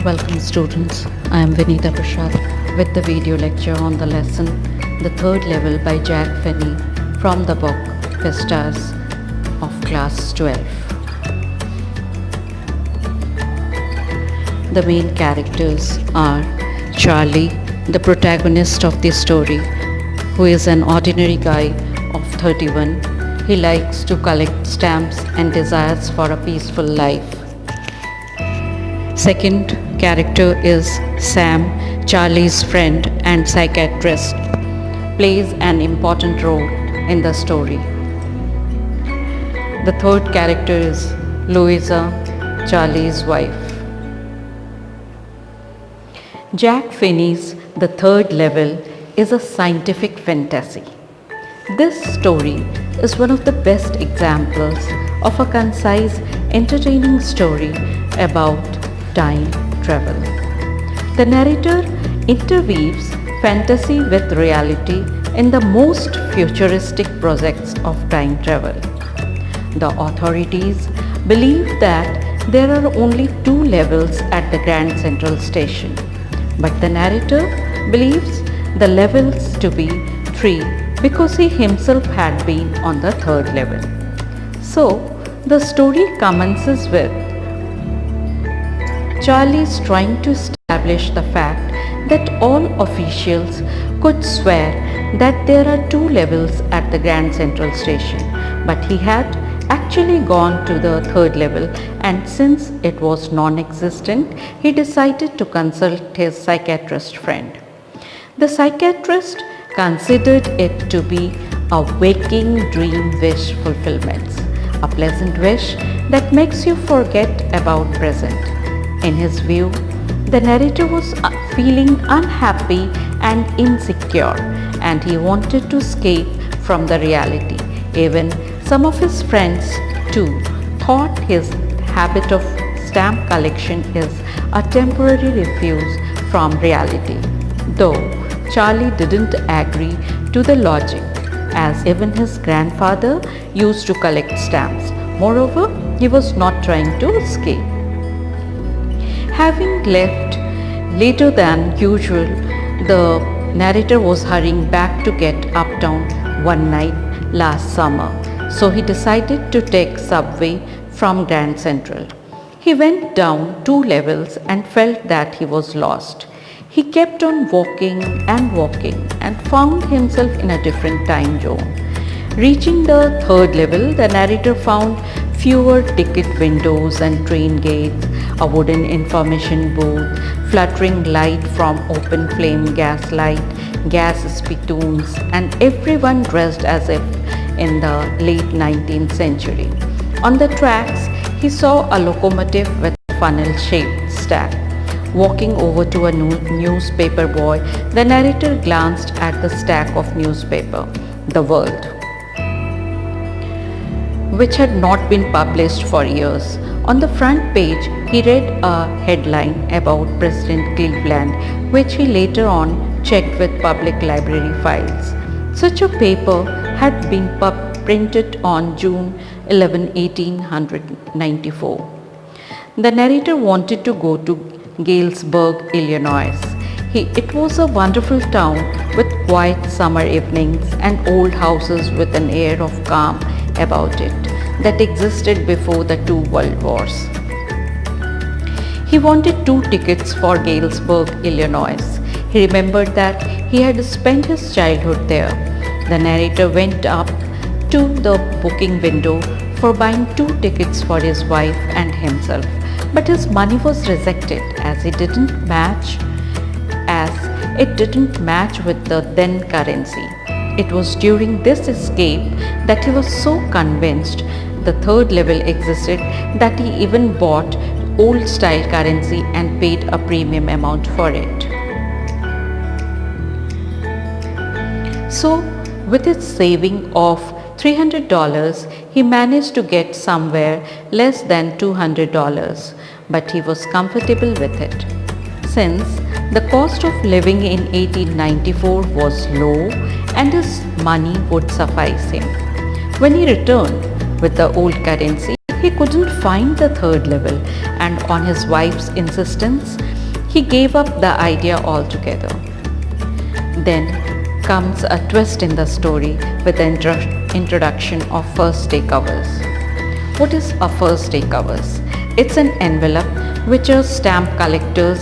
Welcome students, I am Vinita Prasad with the video lecture on the lesson The Third Level by Jack Finney from the book Vistas of Class 12. The main characters are Charlie, the protagonist of the story, who is an ordinary guy of 31. He likes to collect stamps and desires for a peaceful life. Second character is Sam, Charlie's friend and psychiatrist, plays an important role in the story. The third character is Louisa, Charlie's wife. Jack Finney's The Third Level is a scientific fantasy. This story is one of the best examples of a concise, entertaining story about time travel. The narrator interweaves fantasy with reality in the most futuristic projects of time travel. The authorities believe that there are only 2 levels at the Grand Central Station, but the narrator believes the levels to be 3 because he himself had been on the 3rd level. So, the story commences with Charlie's trying to establish the fact that all officials could swear that there are 2 levels at the Grand Central Station, but he had actually gone to the 3rd level, and since it was non-existent, he decided to consult his psychiatrist friend. The psychiatrist considered it to be a waking dream wish fulfillment, a pleasant wish that makes you forget about present. In his view, the narrator was feeling unhappy and insecure, and he wanted to escape from the reality. Even some of his friends too thought his habit of stamp collection is a temporary refuge from reality, though Charlie didn't agree to the logic, as even his grandfather used to collect stamps. Moreover, he was not trying to escape. Having left later than usual, the narrator was hurrying back to get uptown one night last summer, so he decided to take subway from Grand Central. He went down 2 levels and felt that he was lost. He kept on walking and found himself in a different time zone. Reaching the 3rd level, the narrator found fewer ticket windows and train gates, a wooden information booth, fluttering light from open flame gas light, gas spittoons, and everyone dressed as if in the late 19th century. On the tracks, he saw a locomotive with a funnel-shaped stack. Walking over to a newspaper boy, the narrator glanced at the stack of newspaper, The World, which had not been published for years. On the front page, he read a headline about President Cleveland, which he later on checked with public library files. Such a paper had been printed on June 11, 1894. The narrator wanted to go to Galesburg, Illinois. It was a wonderful town with quiet summer evenings and old houses with an air of calm about it that existed before the 2 world wars. He wanted 2 tickets for Galesburg, Illinois. He remembered that he had spent his childhood there. The narrator went up to the booking window for buying 2 tickets for his wife and himself, but his money was rejected as it didn't match with the then currency. It was during this escape that he was so convinced the 3rd level existed that he even bought old style currency and paid a premium amount for it. So, with his saving of $300, he managed to get somewhere less than $200, but he was comfortable with it, since the cost of living in 1894 was low and his money would suffice him. When he returned with the old currency, he couldn't find the 3rd level, and on his wife's insistence, he gave up the idea altogether. Then comes a twist in the story with the introduction of first day covers. What is a first day covers? It's an envelope which a stamp collector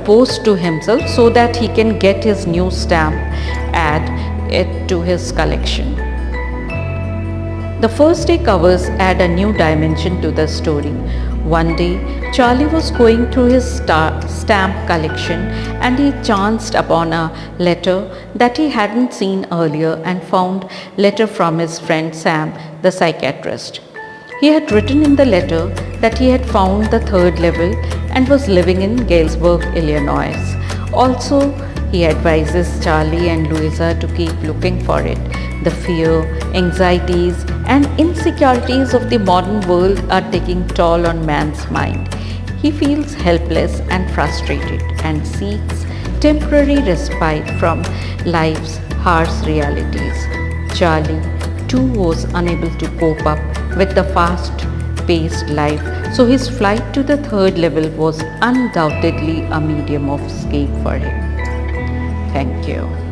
posts to himself so that he can get his new stamp, add it to his collection. The first day covers add a new dimension to the story. One day, Charlie was going through his stamp collection and he chanced upon a letter that he hadn't seen earlier and found letter from his friend Sam, the psychiatrist. He had written in the letter that he had found the third level and was living in Galesburg, Illinois. Also, he advises Charlie and Louisa to keep looking for it. The fear, anxieties, and insecurities of the modern world are taking toll on man's mind. He feels helpless and frustrated and seeks temporary respite from life's harsh realities. Charlie, too, was unable to cope up with the fast-paced life, so his flight to the third level was undoubtedly a medium of escape for him. Thank you.